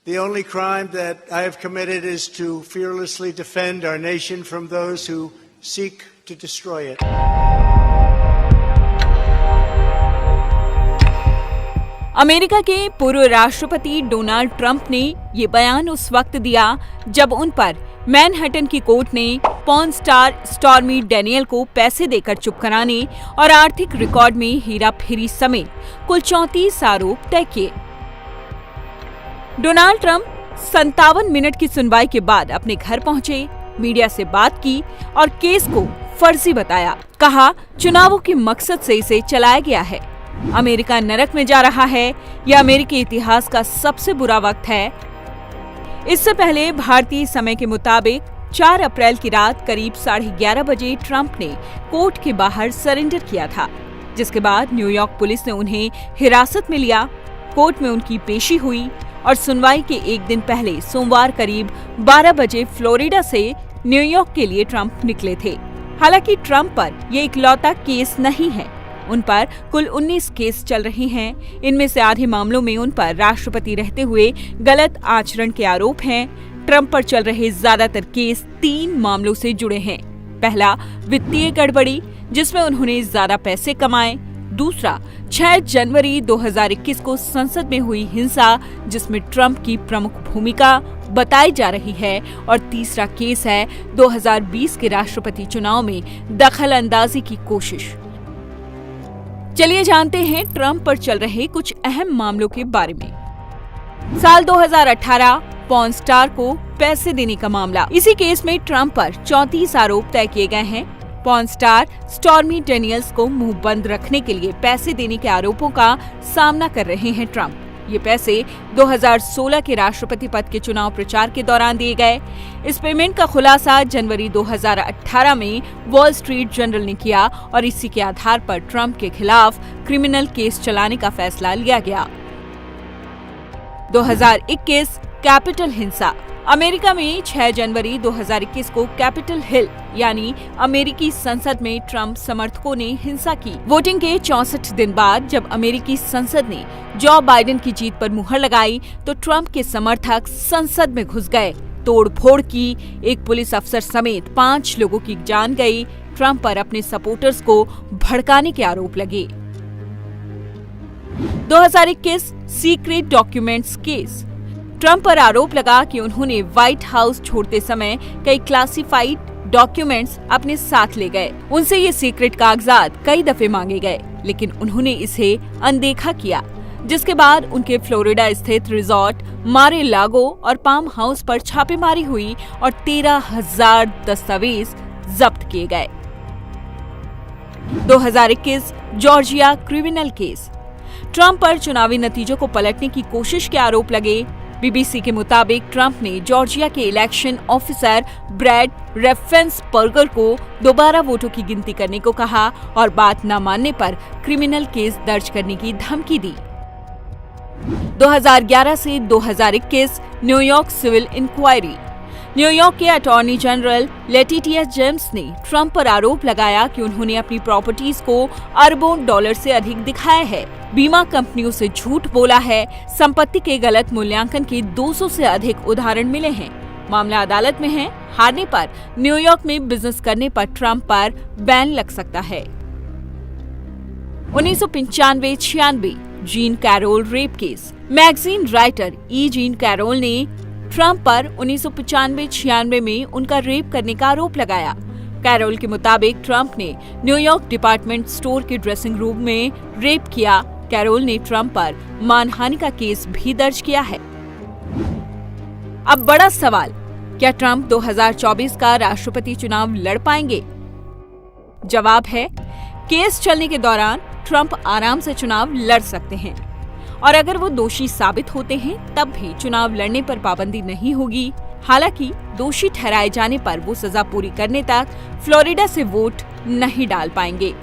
The only crime that I have committed is to fearlessly defend our nation from those who seek to destroy it. America के पूर्व राष्ट्रपति Donald Trump ने ये बयान उस वक्त दिया जब उन पर मैनहट्टन की कोर्ट ने पॉर्न स्टार स्टॉर्मी डैनियल को पैसे देकर चुप कराने और आर्थिक रिकॉर्ड में हेराफेरी समेत कुल 34 आरोप तय किए। डोनाल्ड ट्रंप 57 मिनट की सुनवाई के बाद अपने घर पहुंचे, मीडिया से बात की और केस को फर्जी बताया। कहा, चुनावों के मकसद से इसे चलाया गया है। अमेरिका नरक में जा रहा है। यह अमेरिकी इतिहास का सबसे बुरा वक्त है। इससे पहले भारतीय समय के मुताबिक 4 अप्रैल की रात करीब 11:30 बजे ट्रंप ने कोर्ट के बाहर सरेंडर किया था, जिसके बाद न्यूयॉर्क पुलिस ने उन्हें हिरासत में लिया। कोर्ट में उनकी पेशी हुई और सुनवाई के एक दिन पहले सोमवार करीब 12 बजे फ्लोरिडा से न्यूयॉर्क के लिए ट्रंप निकले थे। हालांकि ट्रंप पर यह इकलौता केस नहीं है। उन पर कुल 19 केस चल रहे हैं। इनमें से आधे मामलों में उन पर राष्ट्रपति रहते हुए गलत आचरण के आरोप हैं। ट्रंप पर चल रहे ज्यादातर केस 3 मामलों से जुड़े हैं। पहला, वित्तीय गड़बड़ी, जिसमें उन्होंने ज्यादा पैसे कमाए। दूसरा, 6 जनवरी 2021 को संसद में हुई हिंसा, जिसमें ट्रंप की प्रमुख भूमिका बताई जा रही है। और तीसरा केस है 2020 के राष्ट्रपति चुनाव में दखल अंदाजी की कोशिश। चलिए जानते हैं ट्रंप पर चल रहे कुछ अहम मामलों के बारे में। साल 2018 पॉर्न स्टार को पैसे देने का मामला। इसी केस में ट्रंप पर 34 आरोप तय किए गए हैं। पॉर्न स्टार स्टॉर्मी डैनियल्स को मुंह बंद रखने के लिए पैसे देने के आरोपों का सामना कर रहे हैं ट्रंप। ये पैसे 2016 के राष्ट्रपति पद के चुनाव प्रचार के दौरान दिए गए। इस पेमेंट का खुलासा जनवरी 2018 में वॉल स्ट्रीट जर्नल ने किया और इसी के आधार पर ट्रंप के खिलाफ क्रिमिनल केस चलाने का फैसला लिया गया। 2021 कैपिटल हिंसा। अमेरिका में 6 जनवरी 2021 को कैपिटल हिल यानी अमेरिकी संसद में ट्रंप समर्थकों ने हिंसा की। वोटिंग के 64 दिन बाद जब अमेरिकी संसद ने जो बाइडेन की जीत पर मुहर लगाई तो ट्रंप के समर्थक संसद में घुस गए, तोड़फोड़ की। एक पुलिस अफसर समेत 5 लोगों की जान गई। ट्रंप पर अपने सपोर्टर्स को भड़काने के आरोप लगे। 2021 सीक्रेट डॉक्यूमेंट्स केस। ट्रंप पर आरोप लगा कि उन्होंने व्हाइट हाउस छोड़ते समय कई क्लासिफाइड डॉक्यूमेंट्स अपने साथ ले गए। उनसे ये सीक्रेट कागजात कई दफे मांगे गए, लेकिन उन्होंने इसे अनदेखा किया, जिसके बाद उनके फ्लोरिडा स्थित रिजॉर्ट मार-ए-लागो और पाम हाउस पर छापेमारी हुई और 13,000 दस्तावेज जब्त किए गए। 2021 जॉर्जिया क्रिमिनल केस। ट्रंप पर चुनावी नतीजों को पलटने की कोशिश के आरोप लगे। बीबीसी के मुताबिक ट्रंप ने जॉर्जिया के इलेक्शन ऑफिसर ब्रैड रेफेन्सबर्गर को दोबारा वोटों की गिनती करने को कहा और बात न मानने पर क्रिमिनल केस दर्ज करने की धमकी दी। 2011 से 2021 न्यूयॉर्क सिविल इंक्वायरी। न्यूयॉर्क के अटॉर्नी जनरल लेटिटिया जेम्स ने ट्रंप पर आरोप लगाया कि उन्होंने अपनी प्रॉपर्टीज को अरबों डॉलर से अधिक दिखाया है, बीमा कंपनियों से झूठ बोला है, संपत्ति के गलत मूल्यांकन के 200 से अधिक उदाहरण मिले हैं। मामला अदालत में है। हारने पर न्यूयॉर्क में बिजनेस करने पर ट्रंप पर बैन लग सकता है। 1995-96 Jean Carroll rape case. Magazine writer E Jean Carroll ने ट्रंप पर 1995-96 में उनका रेप करने का आरोप लगाया। कैरोल के मुताबिक ट्रंप ने न्यूयॉर्क डिपार्टमेंट स्टोर के ड्रेसिंग रूम में रेप किया। कैरोल ने ट्रंप पर मानहानि का केस भी दर्ज किया है। अब बड़ा सवाल, क्या ट्रंप 2024 का राष्ट्रपति चुनाव लड़ पाएंगे? जवाब है, केस चलने के दौरान ट्रंप आराम से चुनाव लड़ सकते हैं और अगर वो दोषी साबित होते हैं तब भी चुनाव लड़ने पर पाबंदी नहीं होगी। हालांकि दोषी ठहराए जाने पर वो सजा पूरी करने तक फ्लोरिडा से वोट नहीं डाल पाएंगे।